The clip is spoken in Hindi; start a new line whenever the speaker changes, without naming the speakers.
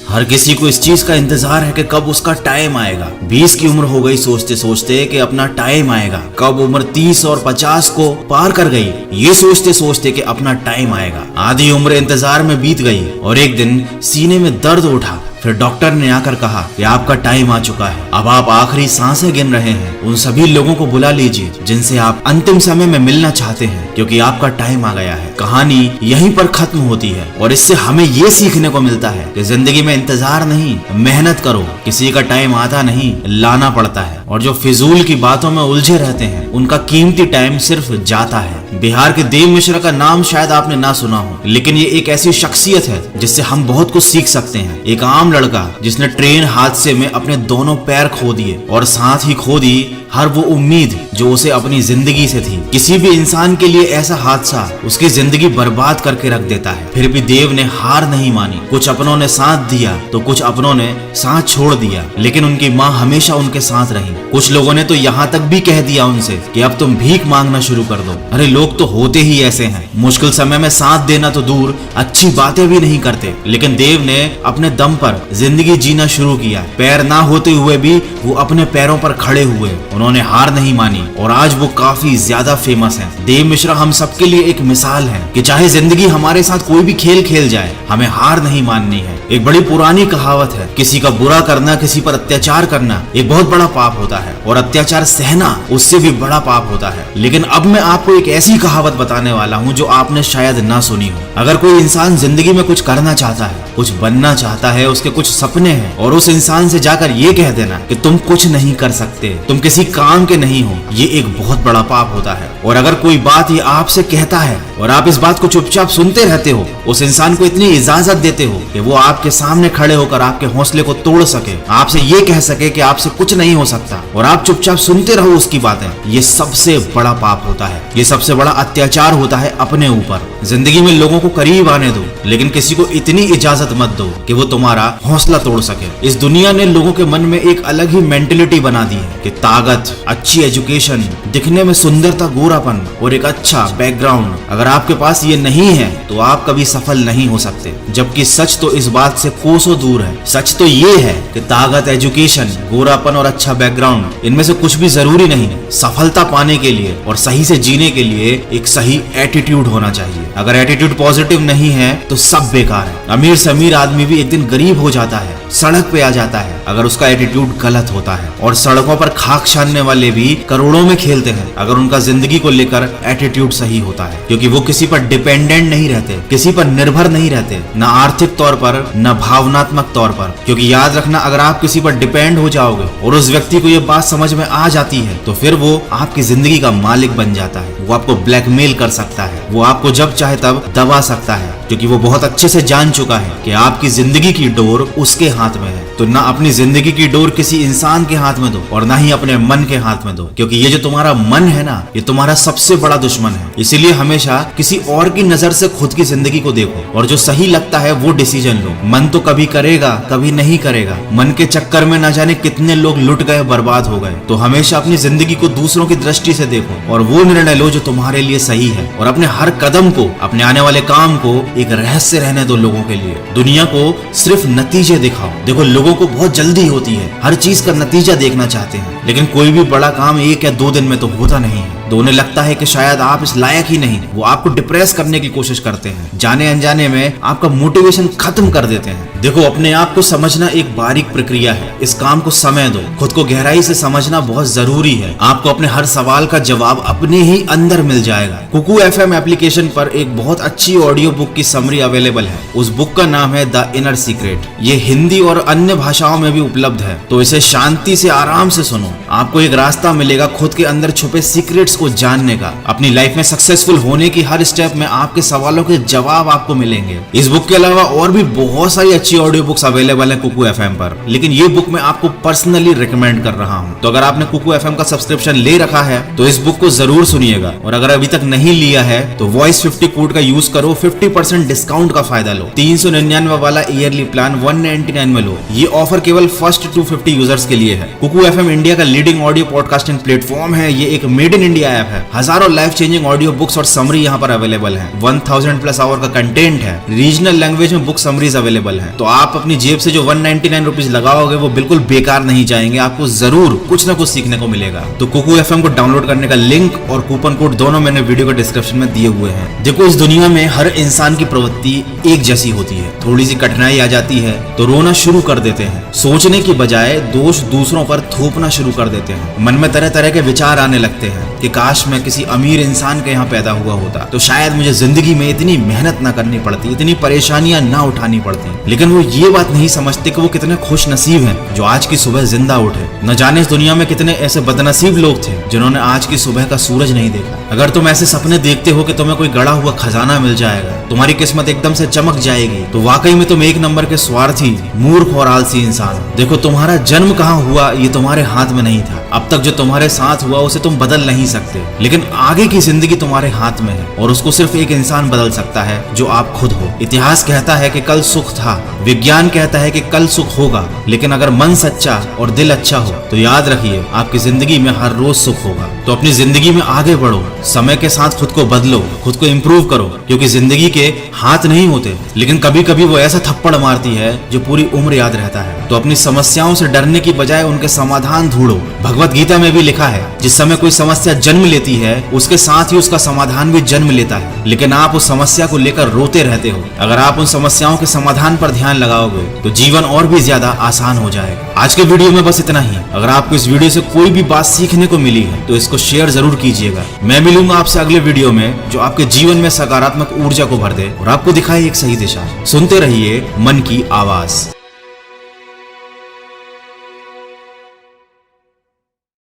हर किसी को इस चीज का इंतजार है कि कब उसका टाइम आएगा। 20 की उम्र हो गई सोचते सोचते कि अपना टाइम आएगा। कब उम्र 30 और 50 को पार कर गई ये सोचते सोचते कि अपना टाइम आएगा। आधी उम्र इंतजार में बीत गई और एक दिन सीने में दर्द उठा। फिर डॉक्टर ने आकर कहा कि आपका टाइम आ चुका है, अब आप आखिरी सांसें गिन रहे हैं। उन सभी लोगों को बुला लीजिए जिनसे आप अंतिम समय में मिलना चाहते हैं, क्योंकि आपका टाइम आ गया है। कहानी यहीं पर खत्म होती है और इससे हमें ये सीखने को मिलता है कि जिंदगी में इंतजार नहीं, मेहनत करो। किसी का टाइम आता नहीं, लाना पड़ता है। और जो फिजूल की बातों में उलझे रहते हैं उनका कीमती टाइम सिर्फ जाता है। बिहार के देव मिश्रा का नाम शायद आपने ना सुना हो, लेकिन ये एक ऐसी शख्सियत है जिससे हम बहुत कुछ सीख सकते हैं। एक आम लड़का जिसने ट्रेन हादसे में अपने दोनों पैर खो दिए और साथ ही खो दी हर वो उम्मीद जो उसे अपनी जिंदगी से थी। किसी भी इंसान के लिए ऐसा हादसा उसकी जिंदगी बर्बाद करके रख देता है। फिर भी देव ने हार नहीं मानी। कुछ अपनों ने साथ दिया तो कुछ अपनों ने साथ छोड़ दिया, लेकिन उनकी माँ हमेशा उनके साथ रही। कुछ लोगों ने तो यहाँ तक भी कह दिया उनसे कि अब तुम भीख मांगना शुरू कर दो। अरे लोग तो होते ही ऐसे हैं, मुश्किल समय में साथ देना तो दूर, अच्छी बातें भी नहीं करते। लेकिन देव ने अपने दम पर जिंदगी जीना शुरू किया। पैर ना होते हुए भी वो अपने पैरों पर खड़े हुए। उन्होंने हार नहीं मानी और आज वो काफी ज्यादा फेमस हैं। देव मिश्रा हम सबके लिए एक मिसाल है कि चाहे जिंदगी हमारे साथ कोई भी खेल खेल जाए, हमें हार नहीं माननी है। एक बड़ी पुरानी कहावत है, किसी का बुरा करना, किसी पर अत्याचार करना एक बहुत बड़ा पाप होता है और अत्याचार सहना उससे भी बड़ा पाप होता है। लेकिन अब मैं आपको एक ऐसी कहावत बताने वाला हूँ जो आपने शायद ना सुनी हो। अगर कोई इंसान जिंदगी में कुछ करना चाहता है, कुछ बनना चाहता है, उसके कुछ सपने हैं, और उस इंसान से जाकर ये कह देना कि तुम कुछ नहीं कर सकते, तुम किसी काम के नहीं हो, ये एक बहुत बड़ा पाप होता है। और अगर कोई बात ये आपसे कहता है और आप इस बात को चुपचाप सुनते रहते हो, उस इंसान को इतनी इजाजत देते हो कि वो आपके सामने खड़े होकर आपके हौसले को तोड़ सके, आपसे ये कह सके कि आपसे कुछ नहीं हो सकता, और आप चुपचाप सुनते रहो उसकी बातें, ये सबसे बड़ा पाप होता है। ये सबसे बड़ा अत्याचार होता है अपने ऊपर। जिंदगी में लोगों को करीब आने दो, लेकिन किसी को इतनी इजाजत मत दो कि वो तुम्हारा हौसला तोड़ सके। इस दुनिया ने लोगों के मन में एक अलग ही मेंटेलिटी बना दी है कि ताकत, अच्छी एजुकेशन, दिखने में सुंदरता, गोरापन और एक अच्छा बैकग्राउंड, अगर आपके पास ये नहीं है तो आप कभी सफल नहीं हो सकते। जबकि सच तो इस बात से कोसों दूर है। सच तो ये है कि ताकत, एजुकेशन, गोरापन और अच्छा बैकग्राउंड, इनमें से कुछ भी जरूरी नहीं। सफलता पाने के लिए और सही से जीने के लिए एक सही एटीट्यूड होना चाहिए। अगर एटीट्यूड पॉजिटिव नहीं है तो सब बेकार है। अमीर से अमीर आदमी भी एक दिन गरीब हो जाता है, सड़क पे आ जाता है, अगर उसका एटीट्यूड गलत होता है। और सड़कों पर खाक छानने वाले भी करोड़ों में खेलते हैं अगर उनका जिंदगी को लेकर एटीट्यूड सही होता है, क्योंकि वो किसी पर डिपेंडेंट नहीं रहते, किसी पर निर्भर नहीं रहते, न आर्थिक तौर पर न भावनात्मक तौर पर। क्योंकि याद रखना, अगर आप किसी पर डिपेंड हो जाओगे और उस व्यक्ति को ये बात समझ में आ जाती है तो फिर वो आपकी जिंदगी का मालिक बन जाता है। वो आपको ब्लैकमेल कर सकता है, वो आपको जब चाहे तब दबा सकता है, क्योंकि वो बहुत अच्छे से जान चुका है कि आपकी जिंदगी की डोर उसके हाथ में है। तो ना अपनी जिंदगी की डोर किसी इंसान के हाथ में दो और ना ही अपने मन के हाथ में दो, क्योंकि ये जो तुम्हारा मन है ना, ये तुम्हारा सबसे बड़ा दुश्मन है। इसीलिए हमेशा किसी और की नजर से खुद की जिंदगी को देखो और जो सही लगता है वो डिसीजन लो। मन तो कभी करेगा, कभी नहीं करेगा। मन के चक्कर में ना जाने कितने लोग लुट गए, बर्बाद हो गए। तो हमेशा अपनी जिंदगी को दूसरों की दृष्टि से देखो और वो निर्णय लो जो तुम्हारे लिए सही है। और अपने हर कदम को, अपने आने वाले काम को एक रहस्य रहने दो लोगों के लिए। दुनिया को सिर्फ नतीजे दिखाओ। देखो, लोगों को बहुत जल्दी होती है, हर चीज का नतीजा देखना चाहते हैं, लेकिन कोई भी बड़ा काम 1 या 2 दिन में तो होता नहीं है। तो उन्हें लगता है कि शायद आप इस लायक ही नहीं। वो आपको डिप्रेस करने की कोशिश करते हैं, जाने अनजाने में आपका मोटिवेशन खत्म कर देते हैं। देखो, अपने आप को समझना एक बारीक प्रक्रिया है। इस काम को समय दो। खुद को गहराई से समझना बहुत जरूरी है। आपको अपने हर सवाल का जवाब अपने ही अंदर मिल जाएगा। कुकू FM एप्लीकेशन पर एक बहुत अच्छी ऑडियो बुक की समरी अवेलेबल है। उस बुक का नाम है द इनर सीक्रेट। ये हिंदी और अन्य भाषाओं में भी उपलब्ध है, तो इसे शांति से आराम से सुनो। आपको एक रास्ता मिलेगा खुद के अंदर छुपे सीक्रेट्स को जानने का। अपनी लाइफ में सक्सेसफुल होने की हर स्टेप में आपके सवालों के जवाब आपको मिलेंगे। इस बुक के अलावा और भी बहुत सारी अच्छी ऑडियो बुक्स अवेलेबल है कुकू FM पर, लेकिन ये बुक मैं आपको पर्सनली रिकमेंड कर रहा हूँ। तो अगर आपने कुकू FM का सब्सक्रिप्शन ले रखा है तो इस बुक को जरूर सुनिएगा, और अगर अभी तक नहीं लिया है तो वॉइस 50 कोड का यूज करो, 50% डिस्काउंट का फायदा लो। 399 वाला ईयरली प्लान 199 में लो। ये ऑफर केवल फर्स्ट 250 यूजर्स के लिए है। कुकू FM इंडिया का लीडिंग ऑडियो पॉडकास्टिंग प्लेटफॉर्म है। ये एक मेड इन इंडिया बढ़िया ऐप है। हजारों लाइफ चेंजिंग ऑडियो बुक्स और समरी यहाँ पर अवेलेबल है। 1000 प्लस आवर का कंटेंट है। रीजनल लैंग्वेज में बुक समरीज अवेलेबल है। तो आप अपनी जेब से जो 199 रुपीज लगाओगे वो बिल्कुल बेकार नहीं जाएंगे, आपको जरूर कुछ ना कुछ सीखने को मिलेगा। तो कुकू एफएम को डाउनलोड करने का लिंक और कूपन कोड दोनों मैंने वीडियो के डिस्क्रिप्शन में दिए हुए हैं। देखो, इस दुनिया में हर इंसान की प्रवृत्ति एक जैसी होती है। थोड़ी सी कठिनाई आ जाती है तो रोना शुरू कर देते हैं। सोचने की बजाय दोष दूसरों पर थोपना शुरू कर देते हैं। मन में तरह तरह के विचार आने लगते हैं कि काश मैं किसी अमीर इंसान के यहाँ पैदा हुआ होता तो शायद मुझे जिंदगी में इतनी मेहनत ना करनी पड़ती, इतनी परेशानियां ना उठानी पड़ती। लेकिन वो ये बात नहीं समझते कि वो कितने खुश नसीब हैं जो आज की सुबह जिंदा उठे। न जाने इस दुनिया में कितने ऐसे बदनसीब लोग थे जिन्होंने आज की सुबह का सूरज नहीं देखा। अगर तुम ऐसे सपने देखते हो कि तुम्हें कोई गड़ा हुआ खजाना मिल जाएगा, तुम्हारी किस्मत एकदम से चमक जाएगी, तो वाकई में तुम एक नंबर के स्वार्थी, मूर्ख और आलसी इंसान हो। देखो, तुम्हारा जन्म कहाँ हुआ ये तुम्हारे हाथ में नहीं था। अब तक जो तुम्हारे साथ हुआ उसे तुम बदल नहीं सकते, लेकिन आगे की जिंदगी तुम्हारे हाथ में है और उसको सिर्फ एक इंसान बदल सकता है जो आप खुद हो। इतिहास कहता है कि कल सुख था, विज्ञान कहता है कि कल सुख होगा, लेकिन अगर मन सच्चा और दिल अच्छा हो तो याद रखिए आपकी जिंदगी में हर रोज सुख होगा। तो अपनी जिंदगी में आगे बढ़ो, समय के साथ खुद को बदलो, खुद को इम्प्रूव करो, क्योंकि जिंदगी के हाथ नहीं होते, लेकिन कभी कभी वो ऐसा थप्पड़ मारती है जो पूरी उम्र याद रहता है। तो अपनी समस्याओं से डरने की बजाय उनके समाधान ढूंढो। भगवत गीता में भी लिखा है, जिस समय कोई समस्या जन्म लेती है उसके साथ ही उसका समाधान भी जन्म लेता है, लेकिन आप उस समस्या को लेकर रोते रहते हो। अगर आप उन समस्याओं के समाधान पर ध्यान लगाओगे तो जीवन और भी ज्यादा आसान हो जाएगा। आज के वीडियो में बस इतना ही। अगर आपको इस वीडियो से कोई भी बात सीखने को मिली है तो इसको शेयर जरूर कीजिएगा। मैं मिलूंगा आपसे अगले वीडियो में जो आपके जीवन में सकारात्मक ऊर्जा को भर दे और आपको दिखाए एक सही दिशा। सुनते रहिए मन की आवाज।